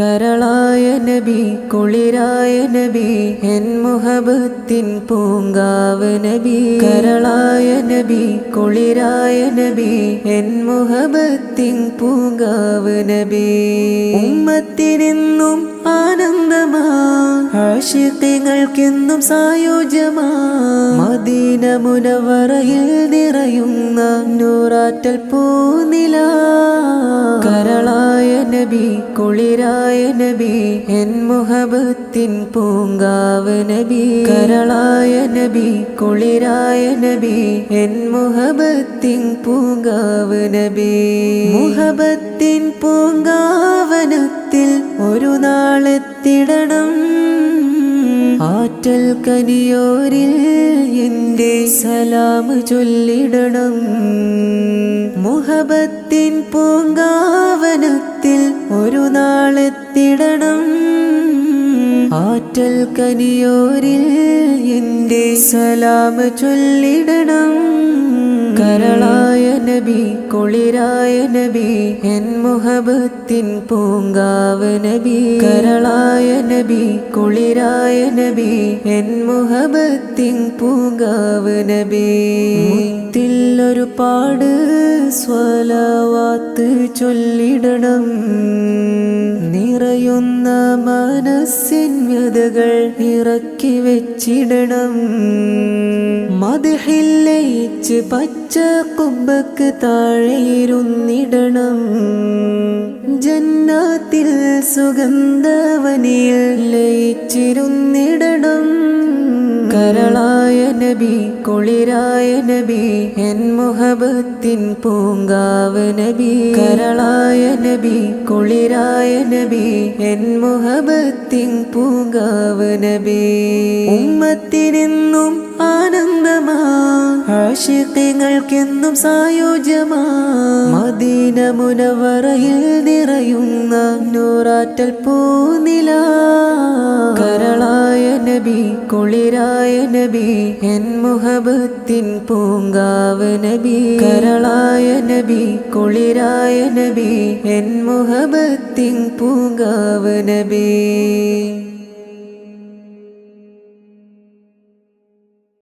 കരളായ നബി കുളിരായ നബി എൻ മുഹബത്തിൻ പൂങ്കാവ് നബി കരളായ നബി കുളിരായ നബി എൻ മുഹബത്തിൻ പൂങ്കാവ് നബി ഉമ്മത്തിനെന്നും ആനന്ദമാ ആശിഖികൾക്കെന്നും സായുജ്യമാ മദീന മുനവറയിൽ നിറയുന്ന നൂറാറ്റൽ പൂനില കരളായ നബി കുളിരായ നബി എൻ മുഹബത്തിൻ പൂങ്കാവ് നബി കരളായ നബി കുളിരായ നബി എൻ മുഹബത്തിൻ പൂങ്കാവ് നബി മുഹബത്തിൻ പൂങ്കാവനത്തിൽ ഒരു നാളെത്തിടണം ആറ്റൽ കനിയോരിൽ എൻ്റെ സലാം ചൊല്ലിടണം മുഹബത്തിൻ പൂങ്കാവനത്തിൽ ഒരു നാളെത്തിടണം ആറ്റൽ കനിയോരിൽ എൻ്റെ സലാം ചൊല്ലിടണം കരളായ നബി കുളിരായ നബി എൻ മുഹബത്തിൻ പൂങ്കാവ് നബി കരളായ നബി കുളിരായ നബി എൻ മുഹബത്തിൻ പൂങ്കാവ് നബി മുത്തിലൊരു പാട് സ്വലവാത്ത് ചൊല്ലിടണം നിറയുന്ന മനസ്സിൻ വ്യതകൾ ഇറക്കി വെച്ചിടണം മദ്ഹിൽ ലയിച്ച് പച്ച കുബ്ബക്ക് താഴെയിരുന്നിടണം ജന്നാത്തിൽ സുഗന്ധവനിൽ ലയിച്ചിരുന്നിടണം കരളായ നബി കുളിരായ നബി എൻ മുഹബത്തിൻ പൂങ്കാവ് നബി കരളായ നബി കുളിരായ നബി എൻ മുഹബത്തിൻ പൂങ്കാവ് നബി ഉമ്മത്തിനെന്നും ആനന്ദമാ ആശിഖികൾക്കെന്നും സായുജ്യമാ മദീന മുനവറയിൽ നിറയുന്ന നൂറാറ്റൽ പൂനില കരളായ നബി കുളിരായ നബി എൻ മുഹബത്തിൻ പൂങ്കാവ് നബി കരളായ നബി കുളിരായ നബി എൻ മുഹബത്തിൻ പൂങ്കാവ് നബി